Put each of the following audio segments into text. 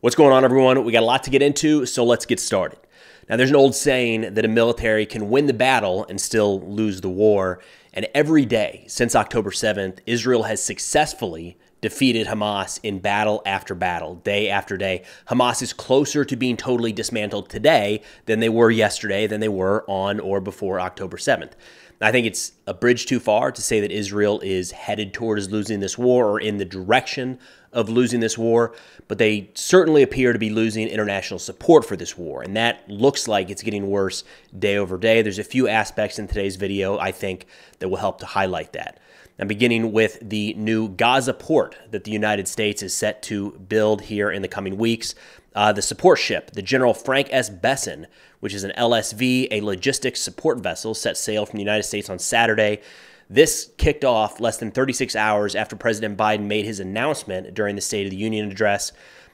What's going on, everyone? We got a lot to get into, so let's get started. Now, there's an old saying that a military can win the battle and still lose the war. And every day since October 7th, Israel has successfully defeated Hamas in battle after battle, day after day. Hamas is closer to being totally dismantled today than they were yesterday, than they were on or before October 7th. I think it's a bridge too far to say that Israel is headed towards losing this war or in the direction of losing this war, but they certainly appear to be losing international support for this war, and that looks like it's getting worse day over day. There's a few aspects in today's video, I think, that will help to highlight that. I'm beginning with the new Gaza port that the United States is set to build here in the coming weeks. The support ship, the General Frank S. Besson, which is an LSV, a logistics support vessel, set sail from the United States on Saturday. This kicked off less than 36 hours after President Biden made his announcement during the State of the Union address.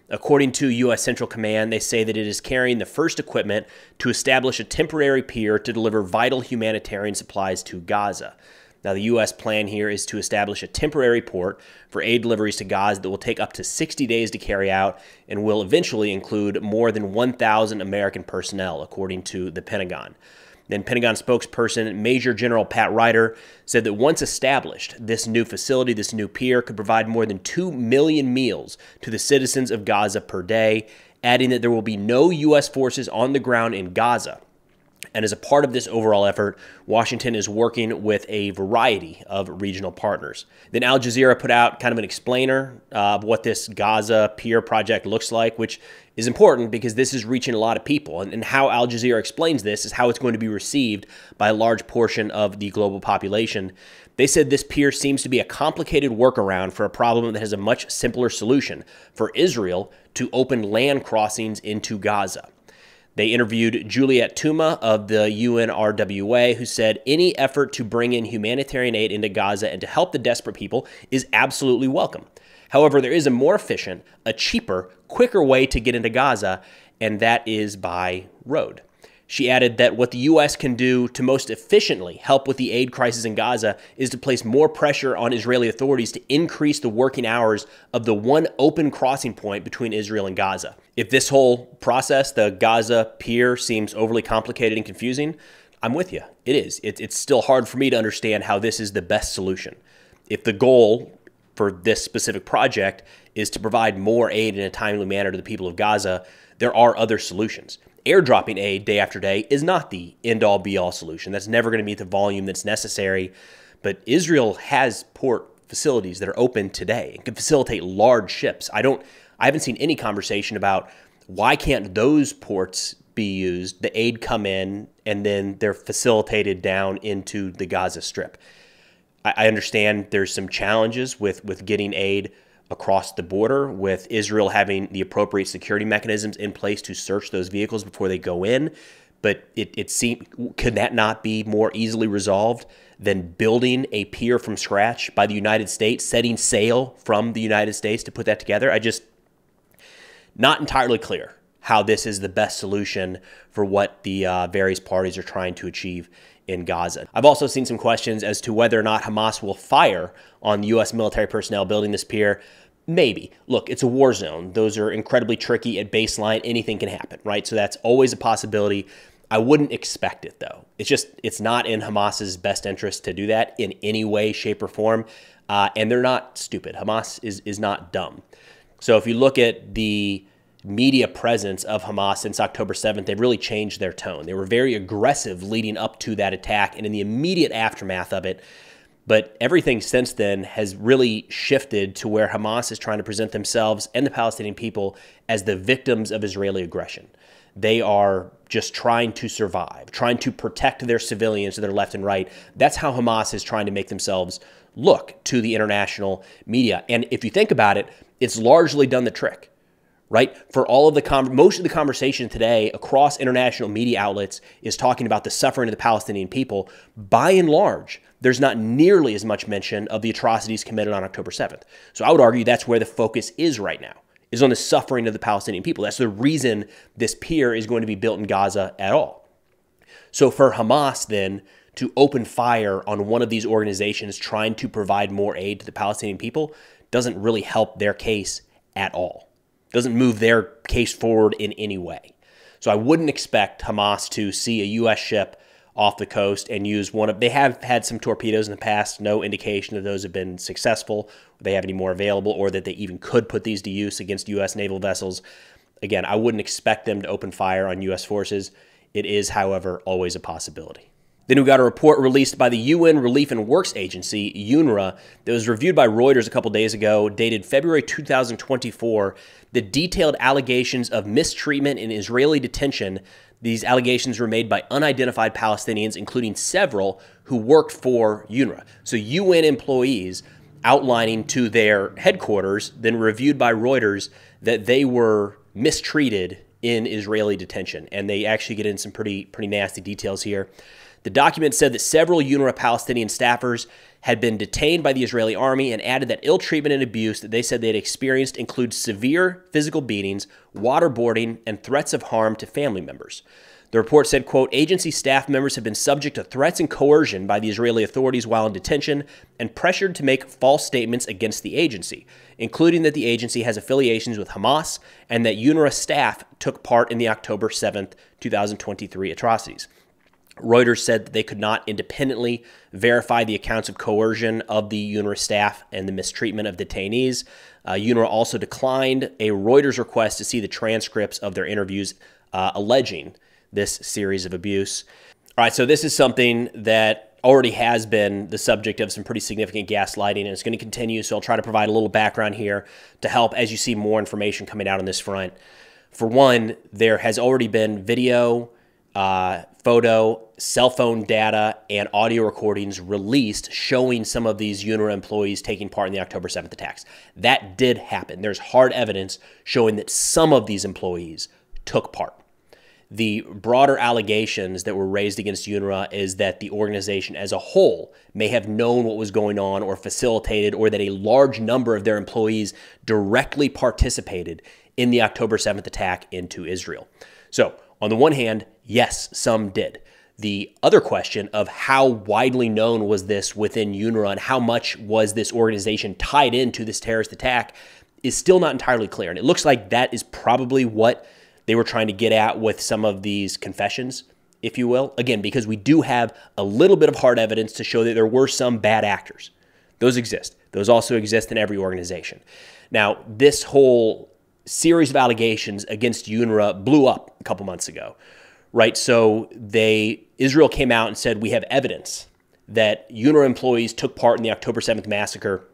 According to U.S. Central Command, they say that it is carrying the first equipment to establish a temporary pier to deliver vital humanitarian supplies to Gaza. Now, the U.S. plan here is to establish a temporary port for aid deliveries to Gaza that will take up to 60 days to carry out and will eventually include more than 1,000 American personnel, according to the Pentagon. Then Pentagon spokesperson Major General Pat Ryder said that once established, this new facility, this new pier, could provide more than 2 million meals to the citizens of Gaza per day, adding that there will be no U.S. forces on the ground in Gaza. And as a part of this overall effort, Washington is working with a variety of regional partners. Then Al Jazeera put out kind of an explainer of what this Gaza Pier project looks like, which is important because this is reaching a lot of people. And how Al Jazeera explains this is how it's going to be received by a large portion of the global population. They said this pier seems to be a complicated workaround for a problem that has a much simpler solution: for Israel to open land crossings into Gaza. They interviewed Juliet Tuma of the UNRWA, who said any effort to bring in humanitarian aid into Gaza and to help the desperate people is absolutely welcome. However, there is a more efficient, a cheaper, quicker way to get into Gaza, and that is by road. She added that what the U.S. can do to most efficiently help with the aid crisis in Gaza is to place more pressure on Israeli authorities to increase the working hours of the one open crossing point between Israel and Gaza. If this whole process, the Gaza Pier, seems overly complicated and confusing, I'm with you. It is. It's still hard for me to understand how this is the best solution. If the goal for this specific project is to provide more aid in a timely manner to the people of Gaza, there are other solutions. Airdropping aid day after day is not the end-all be-all solution. That's never going to meet the volume that's necessary. But Israel has port facilities that are open today and can facilitate large ships. I haven't seen any conversation about why can't those ports be used, the aid come in, and then they're facilitated down into the Gaza Strip. I understand there's some challenges with getting aid across the border, with Israel having the appropriate security mechanisms in place to search those vehicles before they go in. But it seems, could that not be more easily resolved than building a pier from scratch by the United States, setting sail from the United States to put that together? Not entirely clear how this is the best solution for what the various parties are trying to achieve in Gaza. I've also seen some questions as to whether or not Hamas will fire on U.S. military personnel building this pier. Maybe. Look, it's a war zone. Those are incredibly tricky at baseline. Anything can happen, right? So that's always a possibility. I wouldn't expect it, though. It's not in Hamas's best interest to do that in any way, shape, or form. And they're not stupid. Hamas is not dumb. So if you look at the media presence of Hamas since October 7th, they've really changed their tone. They were very aggressive leading up to that attack and in the immediate aftermath of it. But everything since then has really shifted to where Hamas is trying to present themselves and the Palestinian people as the victims of Israeli aggression. They are just trying to survive, trying to protect their civilians to their left and right. That's how Hamas is trying to make themselves look to the international media. And if you think about it, it's largely done the trick. Right? For all of most of the conversation today across international media outlets is talking about the suffering of the Palestinian people. By and large, there's not nearly as much mention of the atrocities committed on October 7th. So I would argue that's where the focus is right now, is on the suffering of the Palestinian people. That's the reason this pier is going to be built in Gaza at all. So for Hamas then to open fire on one of these organizations trying to provide more aid to the Palestinian people doesn't really help their case at all. doesn't move their case forward in any way. So I wouldn't expect Hamas to see a U.S. ship off the coast and use one of, they have had some torpedoes in the past, no indication that those have been successful, or they have any more available, or that they even could put these to use against U.S. naval vessels. Again, I wouldn't expect them to open fire on U.S. forces. It is, however, always a possibility. Then we got a report released by the UN Relief and Works Agency, UNRWA, that was reviewed by Reuters a couple days ago, dated February 2024, that detailed allegations of mistreatment in Israeli detention. These allegations were made by unidentified Palestinians, including several who worked for UNRWA. So UN employees outlining to their headquarters, then reviewed by Reuters, that they were mistreated in Israeli detention. And they actually get in some pretty nasty details here. The document said that several UNRWA Palestinian staffers had been detained by the Israeli army and added that ill treatment and abuse that they said they had experienced includes severe physical beatings, waterboarding, and threats of harm to family members. The report said, quote, agency staff members have been subject to threats and coercion by the Israeli authorities while in detention and pressured to make false statements against the agency, including that the agency has affiliations with Hamas and that UNRWA staff took part in the October 7th, 2023 atrocities. Reuters said that they could not independently verify the accounts of coercion of the UNRWA staff and the mistreatment of detainees. UNRWA also declined a Reuters request to see the transcripts of their interviews alleging this series of abuse. All right, so this is something that already has been the subject of some pretty significant gaslighting, and it's going to continue, so I'll try to provide a little background here to help as you see more information coming out on this front. For one, there has already been video, photo, cell phone data, and audio recordings released showing some of these UNRWA employees taking part in the October 7th attacks. That did happen. There's hard evidence showing that some of these employees took part. The broader allegations that were raised against UNRWA is that the organization as a whole may have known what was going on or facilitated, or that a large number of their employees directly participated in the October 7th attack into Israel. So, on the one hand, yes, some did. The other question of how widely known was this within UNRWA and how much was this organization tied into this terrorist attack is still not entirely clear. And it looks like that is probably what they were trying to get at with some of these confessions, if you will. Again, because we do have a little bit of hard evidence to show that there were some bad actors. Those exist. Those also exist in every organization. Now, this whole series of allegations against UNRWA blew up a couple months ago, right? So Israel came out and said, we have evidence that UNRWA employees took part in the October 7th massacre,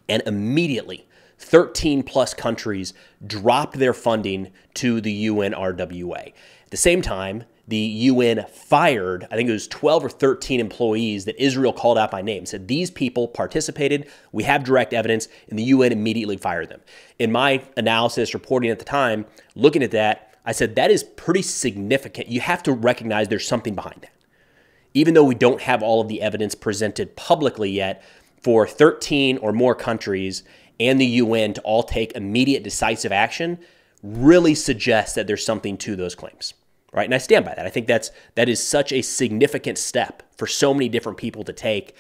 and immediately 13 plus countries dropped their funding to the UNRWA. At the same time, the UN fired, I think it was 12 or 13 employees that Israel called out by name, said these people participated, we have direct evidence, and the UN immediately fired them. In my analysis, reporting at the time, looking at that, I said that is pretty significant. You have to recognize there's something behind that. Even though we don't have all of the evidence presented publicly yet, for 13 or more countries and the UN to all take immediate decisive action really suggests that there's something to those claims, right? And I stand by that. I think that is such a significant step for so many different people to take.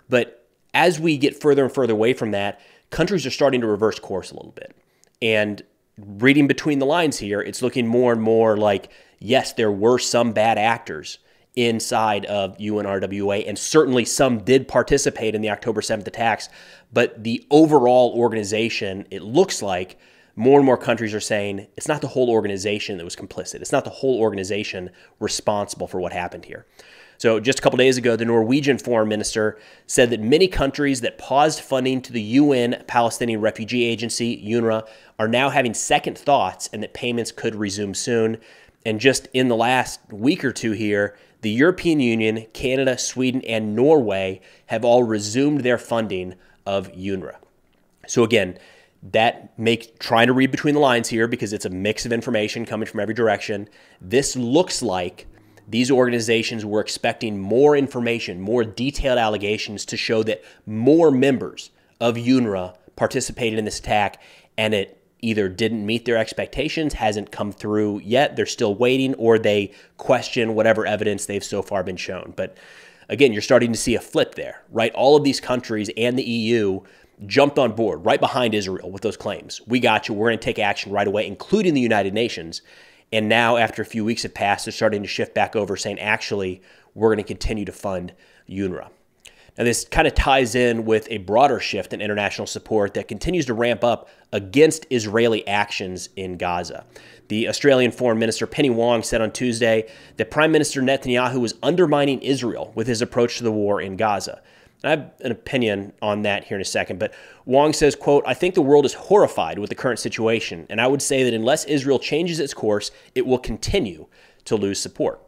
But as we get further and further away from that, countries are starting to reverse course a little bit. And reading between the lines here, it's looking more and more like, yes, there were some bad actors inside of UNRWA, and certainly some did participate in the October 7th attacks, but the overall organization, it looks like more and more countries are saying it's not the whole organization that was complicit. It's not the whole organization responsible for what happened here. So just a couple days ago, the Norwegian foreign minister said that many countries that paused funding to the UN Palestinian Refugee Agency, UNRWA, are now having second thoughts and that payments could resume soon. And just in the last week or two here, the European Union, Canada, Sweden, and Norway have all resumed their funding of UNRWA. So again, that makes, trying to read between the lines here because it's a mix of information coming from every direction. This looks like these organizations were expecting more information, more detailed allegations to show that more members of UNRWA participated in this attack, and it either didn't meet their expectations, hasn't come through yet, they're still waiting, or they question whatever evidence they've so far been shown. But again, you're starting to see a flip there, right? All of these countries and the EU, jumped on board right behind Israel with those claims. We got you. We're going to take action right away, including the United Nations. And now, after a few weeks have passed, they're starting to shift back over, saying, actually, we're going to continue to fund UNRWA. Now, this kind of ties in with a broader shift in international support that continues to ramp up against Israeli actions in Gaza. The Australian Foreign Minister Penny Wong said on Tuesday that Prime Minister Netanyahu was undermining Israel with his approach to the war in Gaza. I have an opinion on that here in a second, but Wong says, quote, "I think the world is horrified with the current situation, and I would say that unless Israel changes its course, it will continue to lose support."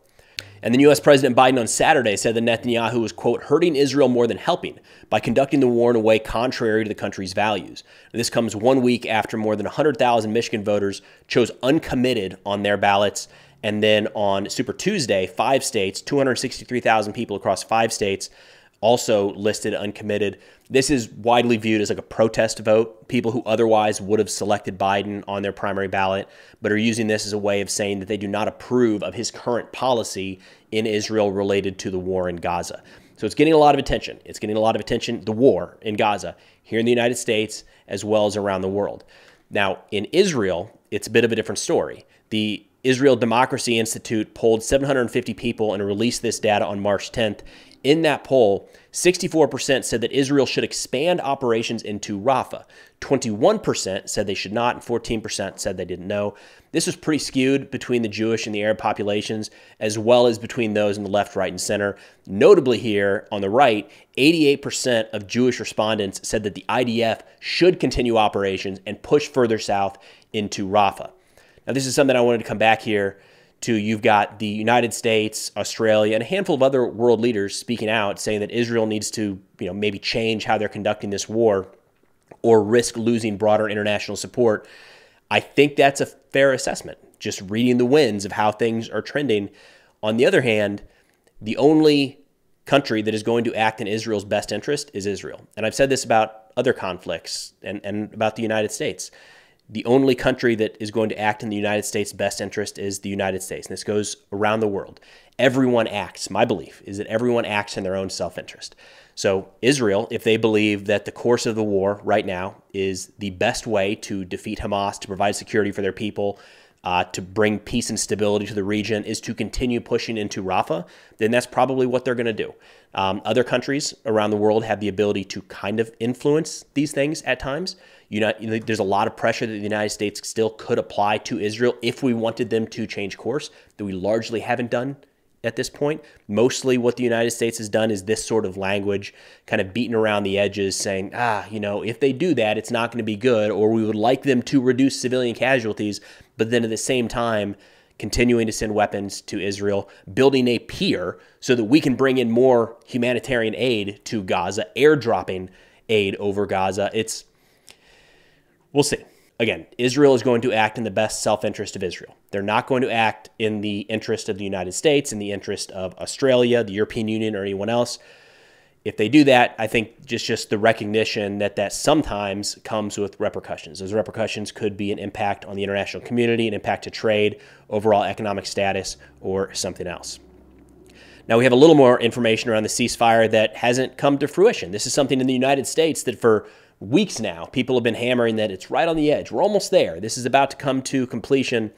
And then U.S. President Biden on Saturday said that Netanyahu was, quote, "hurting Israel more than helping by conducting the war in a way contrary to the country's values." And this comes 1 week after more than 100,000 Michigan voters chose uncommitted on their ballots. And then on Super Tuesday, 5 states, 263,000 people across 5 states, also listed uncommitted. This is widely viewed as like a protest vote. People who otherwise would have selected Biden on their primary ballot, but are using this as a way of saying that they do not approve of his current policy in Israel related to the war in Gaza. So it's getting a lot of attention. It's getting a lot of attention, the war in Gaza, here in the United States, as well as around the world. Now, in Israel, it's a bit of a different story. The Israel Democracy Institute polled 750 people and released this data on March 10th. In that poll, 64% said that Israel should expand operations into Rafah. 21% said they should not, and 14% said they didn't know. This was pretty skewed between the Jewish and the Arab populations, as well as between those in the left, right, and center. Notably here, on the right, 88% of Jewish respondents said that the IDF should continue operations and push further south into Rafah. Now, this is something I wanted to come back here to. You've got the United States, Australia, and a handful of other world leaders speaking out, saying that Israel needs to, maybe change how they're conducting this war or risk losing broader international support. I think that's a fair assessment, just reading the winds of how things are trending. On the other hand, the only country that is going to act in Israel's best interest is Israel. And I've said this about other conflicts and about the United States. The only country that is going to act in the United States' best interest is the United States. And this goes around the world. Everyone acts. My belief is that everyone acts in their own self-interest. So Israel, if they believe that the course of the war right now is the best way to defeat Hamas, to provide security for their people, to bring peace and stability to the region, is to continue pushing into Rafah, then that's probably what they're going to do. Other countries around the world have the ability to kind of influence these things at times. There's a lot of pressure that the United States still could apply to Israel if we wanted them to change course, that we largely haven't done at this point. Mostly what the United States has done is this sort of language, kind of beating around the edges, saying, if they do that, it's not going to be good, or we would like them to reduce civilian casualties, but then at the same time, continuing to send weapons to Israel, building a pier so that we can bring in more humanitarian aid to Gaza, airdropping aid over Gaza. We'll see. Again, Israel is going to act in the best self-interest of Israel. They're not going to act in the interest of the United States, in the interest of Australia, the European Union, or anyone else. If they do that, I think just the recognition that sometimes comes with repercussions. Those repercussions could be an impact on the international community, an impact to trade, overall economic status, or something else. Now, we have a little more information around the ceasefire that hasn't come to fruition. This is something in the United States that for weeks now, people have been hammering that it's right on the edge. We're almost there. This is about to come to completion,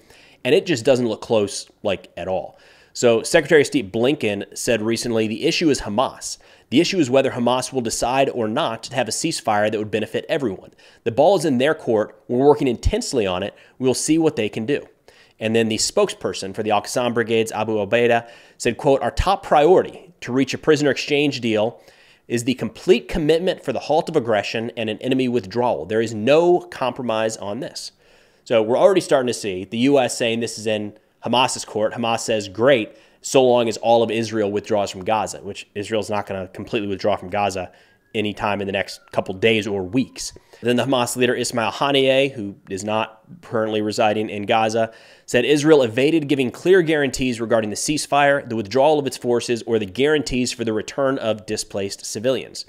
and it just doesn't look close, at all. So Secretary of State Blinken said recently, the issue is Hamas. The issue is whether Hamas will decide or not to have a ceasefire that would benefit everyone. The ball is in their court. We're working intensely on it. We'll see what they can do. And then the spokesperson for the Al-Qassam Brigades, Abu Obaida, said, quote, "Our top priority to reach a prisoner exchange deal is the complete commitment for the halt of aggression and an enemy withdrawal. There is no compromise on this." So we're already starting to see the U.S. saying this is in Hamas's court. Hamas says, great, so long as all of Israel withdraws from Gaza, which Israel's not going to completely withdraw from Gaza anytime in the next couple days or weeks. Then the Hamas leader Ismail Haniyeh, who is not currently residing in Gaza, said Israel evaded giving clear guarantees regarding the ceasefire, the withdrawal of its forces, or the guarantees for the return of displaced civilians.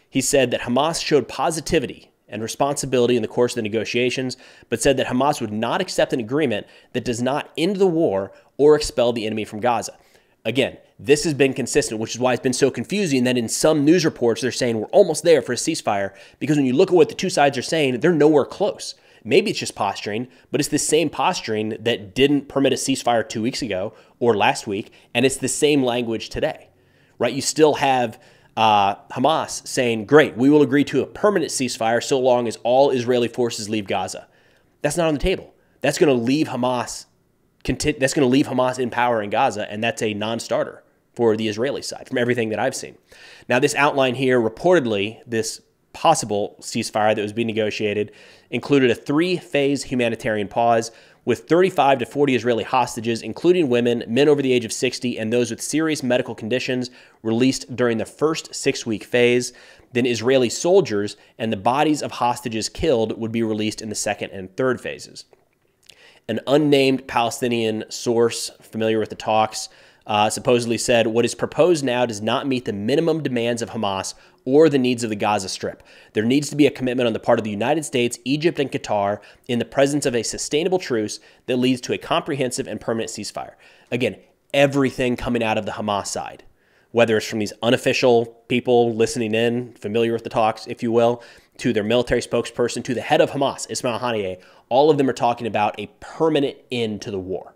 He said that Hamas showed positivity and responsibility in the course of the negotiations, but said that Hamas would not accept an agreement that does not end the war or expel the enemy from Gaza. Again, This has been consistent, which is why it's been so confusing that in some news reports, they're saying we're almost there for a ceasefire, because when you look at what the two sides are saying, they're nowhere close. Maybe it's just posturing, but it's the same posturing that didn't permit a ceasefire 2 weeks ago or last week, and it's the same language today, right? You still have Hamas saying, great, we will agree to a permanent ceasefire so long as all Israeli forces leave Gaza. That's not on the table. That's going to leave Hamas in power in Gaza, and that's a non-starter for the Israeli side from everything that I've seen. Now, this outline here, reportedly, this possible ceasefire that was being negotiated included a 3-phase humanitarian pause with 35 to 40 Israeli hostages, including women, men over the age of 60, and those with serious medical conditions released during the first 6-week phase. Then Israeli soldiers and the bodies of hostages killed would be released in the second and third phases. An unnamed Palestinian source familiar with the talks supposedly said, what is proposed now does not meet the minimum demands of Hamas or the needs of the Gaza Strip. There needs to be a commitment on the part of the United States, Egypt, and Qatar in the presence of a sustainable truce that leads to a comprehensive and permanent ceasefire. Again, everything coming out of the Hamas side, whether it's from these unofficial people listening in, familiar with the talks, if you will, to their military spokesperson, to the head of Hamas, Ismail Haniyeh, all of them are talking about a permanent end to the war.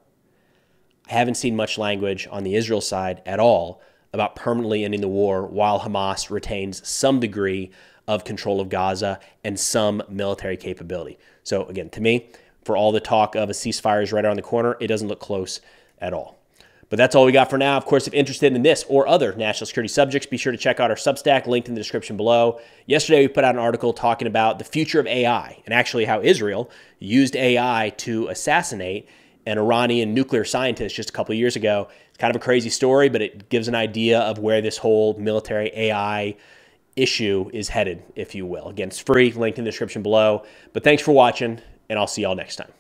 I haven't seen much language on the Israel side at all about permanently ending the war while Hamas retains some degree of control of Gaza and some military capability. So again, to me, for all the talk of a ceasefire is right around the corner, it doesn't look close at all. But that's all we got for now. Of course, if interested in this or other national security subjects, be sure to check out our Substack, linked in the description below. Yesterday, we put out an article talking about the future of AI and actually how Israel used AI to assassinate an Iranian nuclear scientist just a couple of years ago. It's kind of a crazy story, but it gives an idea of where this whole military AI issue is headed, if you will. Again, it's free, linked in the description below. But thanks for watching, and I'll see y'all next time.